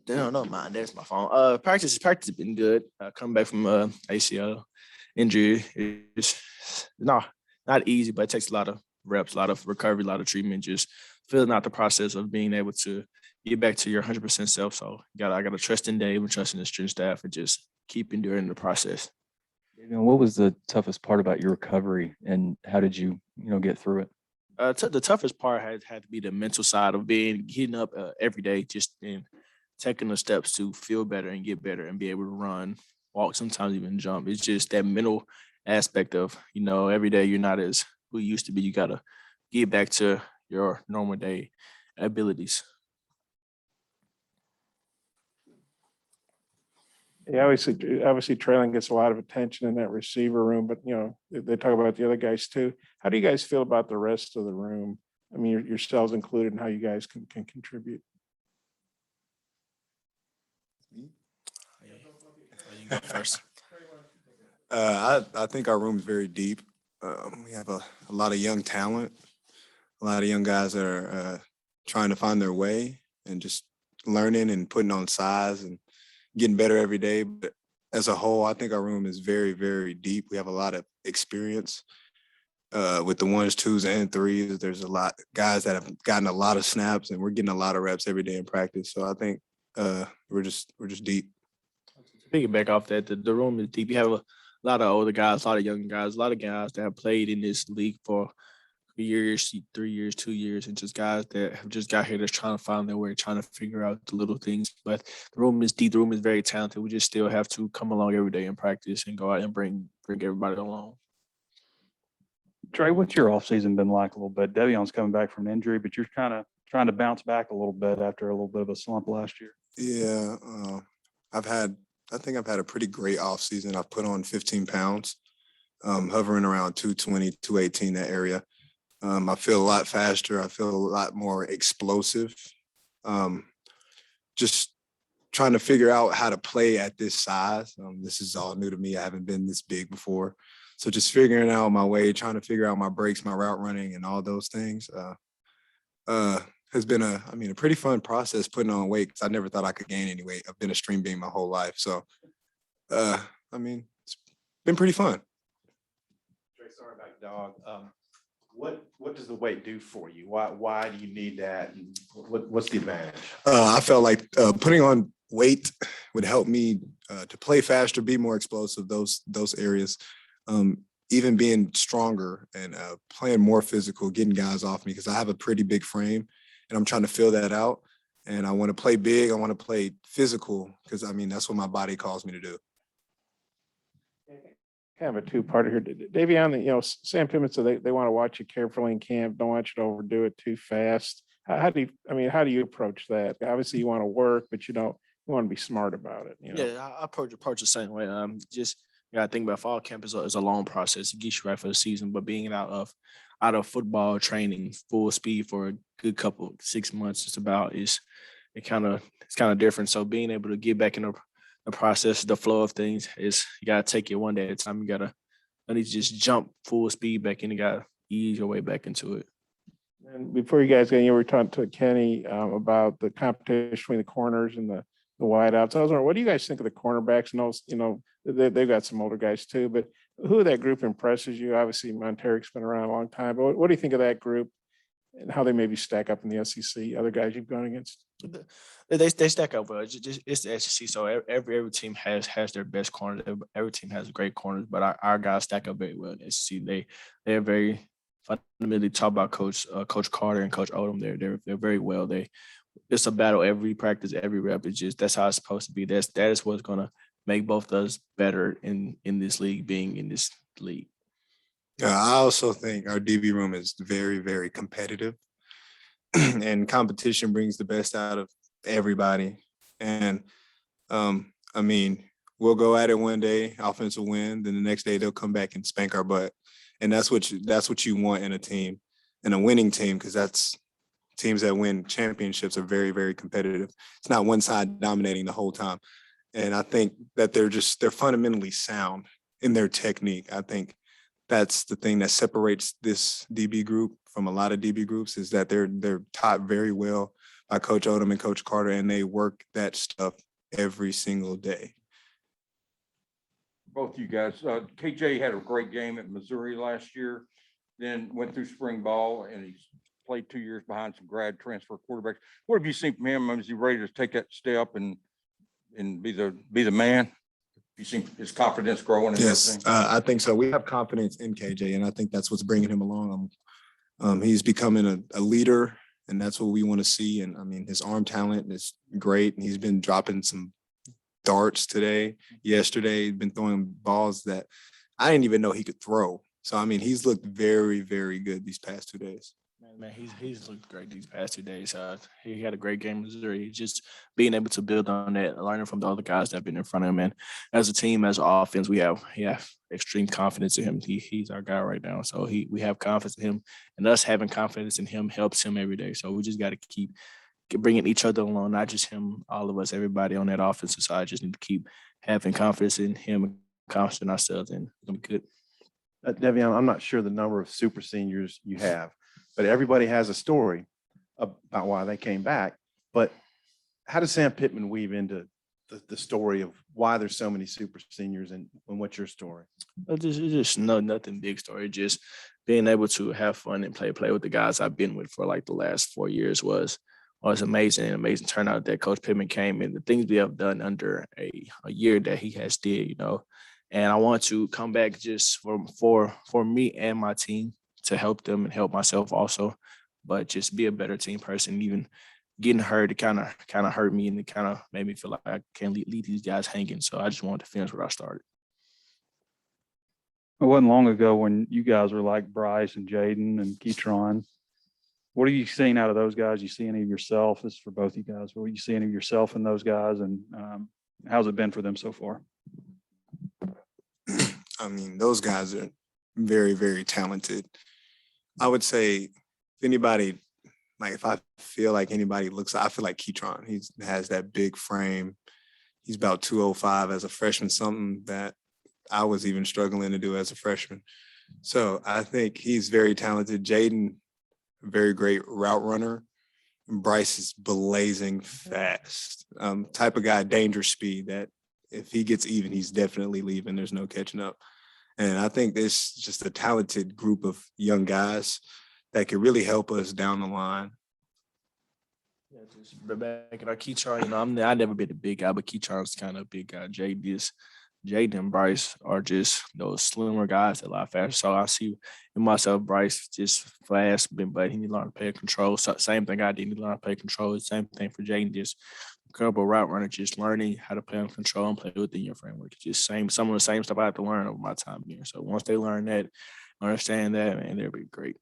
No, mine. There's my phone. Practice has been good. Coming back from ACL injury is no not easy, but it takes a lot of reps, a lot of recovery, a lot of treatment. Just filling out the process of being able to get back to your 100% self. So I got to trust in Dave and trust in the strength staff and just keep enduring the process. What was the toughest part about your recovery, and how did you get through it? The toughest part had to be the mental side of getting up every day, just in taking the steps to feel better and get better and be able to run, walk, sometimes even jump. It's just that mental aspect of every day you're not as who you used to be. You gotta get back to your normal day abilities. Yeah, obviously, Traylon gets a lot of attention in that receiver room, but they talk about the other guys too. How do you guys feel about the rest of the room? I mean, yourselves included, and how you guys can contribute. You go first. I think our room is very deep. We have a lot of young talent, a lot of young guys that are trying to find their way and just learning and putting on size and getting better every day. But as a whole, I think our room is very, very deep. We have a lot of experience with the ones, twos, and threes. There's a lot of guys that have gotten a lot of snaps, and we're getting a lot of reps every day in practice. So I think we're just deep. Piggyback off that, the room is deep. You have a lot of older guys, a lot of young guys, a lot of guys that have played in this league for years, 3 years, 2 years, and just guys that have just got here that's trying to find their way, trying to figure out the little things. But the room is deep. The room is very talented. We just still have to come along every day and practice and go out and bring everybody along. Trey, what's your offseason been like a little bit? Devion's coming back from an injury, but you're kind of trying to bounce back a little bit after a little bit of a slump last year. Yeah, I think I've had a pretty great offseason. I've put on 15 pounds, hovering around 220, 218, that area. I feel a lot faster. I feel a lot more explosive. Just trying to figure out how to play at this size. This is all new to me. I haven't been this big before. So just figuring out my way, trying to figure out my breaks, my route running, and all those things has been a pretty fun process putting on weight, because I never thought I could gain any weight. I've been a stream being my whole life. So, it's been pretty fun. Trey, sorry about your dog. What does the weight do for you? Why do you need that? And what's the advantage? I felt like putting on weight would help me to play faster, be more explosive, those areas. Even being stronger and playing more physical, getting guys off me, because I have a pretty big frame and I'm trying to fill that out. And I want to play big. I want to play physical, because that's what my body calls me to do. Kind of a two-parter here. Davion, Sam Pittman said they want to watch you carefully in camp. Don't want you to overdo it too fast. How do you approach that? Obviously, you want to work, but you want to be smart about it. Yeah, I approach the same way. I think about fall camp is a long process. It gets you right for the season, but being out of football training full speed for a good couple 6 months, it's kind of different. So being able to get back in the process, the flow of things, is you gotta take it one day at a time. You gotta need to just jump full speed back in. You gotta ease your way back into it. And before you guys you were talking to Kenny about the competition between the corners and the wideouts. I was wondering, what do you guys think of the cornerbacks? And they've got some older guys too, but who of that group impresses you? Obviously, Monteric's been around a long time, but what do you think of that group and how they maybe stack up in the SEC? Other guys you've gone against? They stack up well. It's the SEC, so every team has their best corners. Every team has great corners, but our guys stack up very well in the SEC. They're very fundamentally taught by Coach Carter and Coach Odom. They're very well. It's a battle every practice, every rep. It's just that's how it's supposed to be. That is what's gonna make both of us better in this league, being in this league. Yeah, I also think our DB room is very, very competitive, and competition brings the best out of everybody. And we'll go at it one day, offensive win, then the next day they'll come back and spank our butt. And that's what you want in a team, in a winning team, because that's teams that win championships are very, very competitive. It's not one side dominating the whole time. And I think that they're fundamentally sound in their technique. I think that's the thing that separates this DB group from a lot of DB groups, is that they're taught very well by Coach Odom and Coach Carter, and they work that stuff every single day. Both you guys, KJ had a great game at Missouri last year, then went through spring ball, and he's played 2 years behind some grad transfer quarterbacks. What have you seen from him? Is he ready to take that step and be the man? You see his confidence growing? And yes, I think so. We have confidence in KJ, and I think that's what's bringing him along. He's becoming a leader, and that's what we want to see. And I mean, his arm talent is great, and he's been dropping some darts today. Yesterday, he's been throwing balls that I didn't even know he could throw. So I mean, he's looked very, very good these past 2 days. Man, he's looked great these past 2 days. He had a great game in Missouri. Just being able to build on that, learning from the other guys that have been in front of him. And as a team, as an offense, we have extreme confidence in him. He's our guy right now. So we have confidence in him, and us having confidence in him helps him every day. So we just got to keep bringing each other along, not just him, all of us, everybody on that offensive side. Just need to keep having confidence in him and confidence in ourselves, and it'll be good. Devion, I'm not sure the number of super seniors you have, but everybody has a story about why they came back. But how does Sam Pittman weave into the story of why there's so many super seniors, and what's your story? Just nothing big story. Just being able to have fun and play with the guys I've been with for like the last 4 years was amazing turnout that Coach Pittman came in. The things we have done under a year that he has did, and I want to come back just for me and my team to help them and help myself also, but just be a better team person. Even getting hurt, it kind of hurt me, and it kind of made me feel like I can't leave these guys hanging. So I just wanted to finish where I started. It wasn't long ago when you guys were like Bryce and Jaden and Keytron. What are you seeing out of those guys? You see any of yourself? This is for both you guys. What are you seeing any of yourself in those guys, and how's it been for them so far? I mean, those guys are very, very talented. I would say if anybody, like if I feel like anybody I feel like Keytron. He has that big frame. He's about 205 as a freshman, something that I was even struggling to do as a freshman. So I think he's very talented. Jaden, very great route runner. And Bryce is blazing fast. Type of guy, danger speed, that if he gets even, he's definitely leaving. There's no catching up. And I think there's just a talented group of young guys that could really help us down the line. Yeah, just back at our Keytron, I've never been a big guy, but Keytron's kind of a big guy. Jaden and Bryce are just those slimmer guys that a lot faster. So I see in myself, Bryce just fast, but he need to learn to play control. So same thing I did, need to learn to play control. Same thing for Jaden, just incredible route runner, just learning how to play on control and play within your framework. Just some of the same stuff I had to learn over my time here. So once they learn that, understand that, man, they'll be great.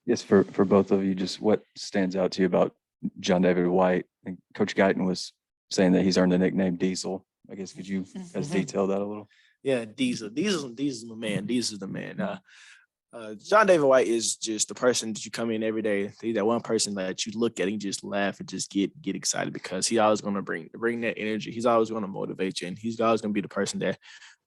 Yes, for both of you, just what stands out to you about John David White? And Coach Guyton was saying that he's earned the nickname Diesel. I guess could you guys detail that a little? Yeah, Diesel's my man. Diesel's the man. John David White is just the person that you come in every day. He's that one person that you look at and just laugh and just get excited, because he's always going to bring that energy. He's always going to motivate you, and he's always going to be the person that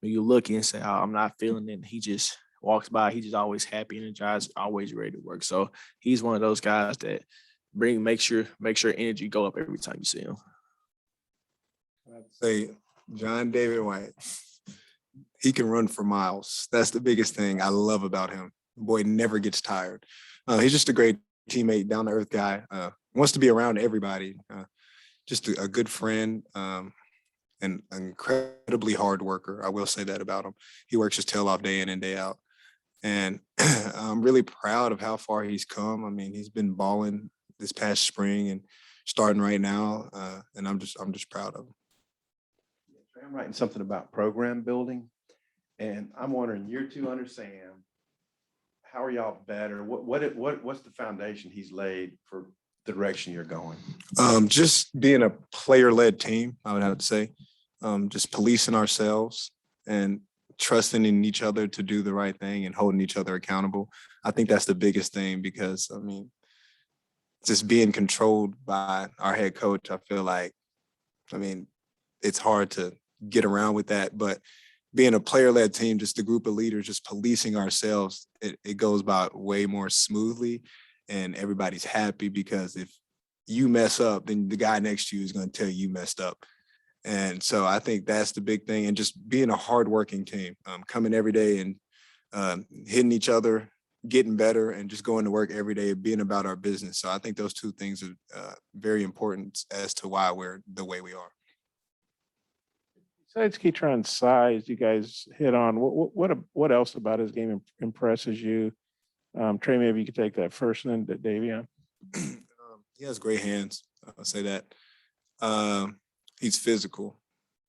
when you look and say, "Oh, I'm not feeling it," he just walks by. He's just always happy, energized, always ready to work. So he's one of those guys that make sure energy go up every time you see him. I'd say John David White, he can run for miles. That's the biggest thing I love about him. The boy never gets tired. He's just a great teammate, down-to-earth guy, wants to be around everybody, just a good friend, and an incredibly hard worker. I will say that about him. He works his tail off day in and day out. And I'm really proud of how far he's come. I mean, he's been balling this past spring and starting right now, and I'm just proud of him. I'm writing something about program building, and I'm wondering, year 2 under Sam, how are y'all better? What's the foundation he's laid for the direction you're going? Just being a player-led team, I would have to say. Just policing ourselves and trusting in each other to do the right thing and holding each other accountable. I think that's the biggest thing, because, I mean, just being controlled by our head coach, I feel like, I mean, it's hard to get around with that, but being a player-led team, just a group of leaders, just policing ourselves, it goes by way more smoothly, and everybody's happy, because if you mess up, then the guy next to you is going to tell you messed up. And so I think that's the big thing. And just being a hardworking team, coming every day and hitting each other, getting better, and just going to work every day, being about our business. So I think those two things are very important as to why we're the way we are. Besides Keytron's size, you guys hit on, what else about his game impresses you? Trey, maybe you could take that first, and then Davion. He has great hands. I'll say that. He's physical,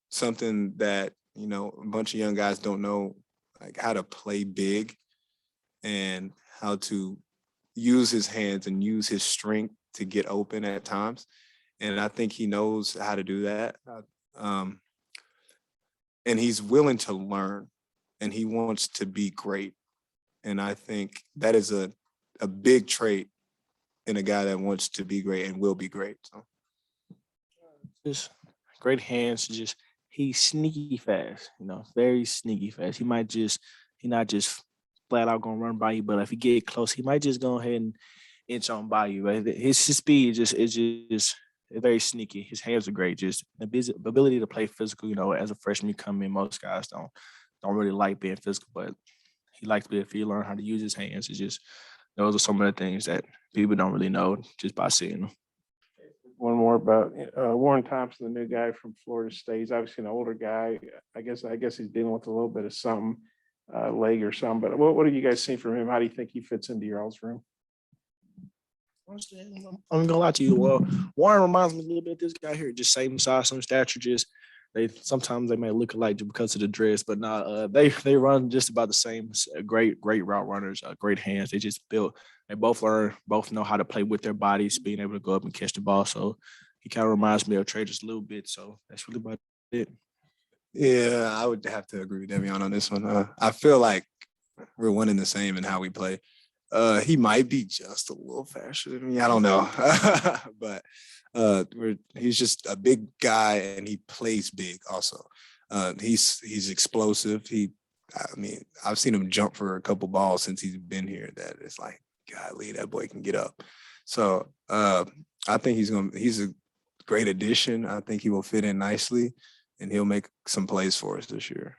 something that, you know, a bunch of young guys don't know, like how to play big and how to use his hands and use his strength to get open at times. And I think he knows how to do that. And he's willing to learn, and he wants to be great. And I think that is a big trait in a guy that wants to be great and will be great. So. Just great hands. Just he's sneaky fast. You know, very sneaky fast. He not just flat out gonna run by you, but if he get close, he might just go ahead and inch on by you. Right? His speed is just very sneaky. His hands are great. Just the ability to play physical. You know, as a freshman, you come in, most guys don't really like being physical, but he likes to be. If he learn how to use his hands, it's just those are some of the things that people don't really know just by seeing them. One more about Warren Thompson, the new guy from Florida State. He's obviously an older guy. I guess he's dealing with a little bit of something, leg or something. But what have you guys seen from him? How do you think he fits into your all's room? I'm gonna lie to you. Well, Warren reminds me a little bit of this guy here. Just same size, same stature. Just sometimes they may look alike just because of the dress, but not. They run just about the same. Great route runners. Great hands. They just built. They both know how to play with their bodies, being able to go up and catch the ball. So he kind of reminds me of Trey just a little bit. So that's really about it. Yeah, I would have to agree with Devion on this one. I feel like we're one and the same in how we play. He might be just a little faster than me. I don't know, but he's just a big guy and he plays big. Also, he's explosive. I've seen him jump for a couple balls since he's been here. That it's like, golly, that boy can get up. So I think he's a great addition. I think he will fit in nicely, and he'll make some plays for us this year.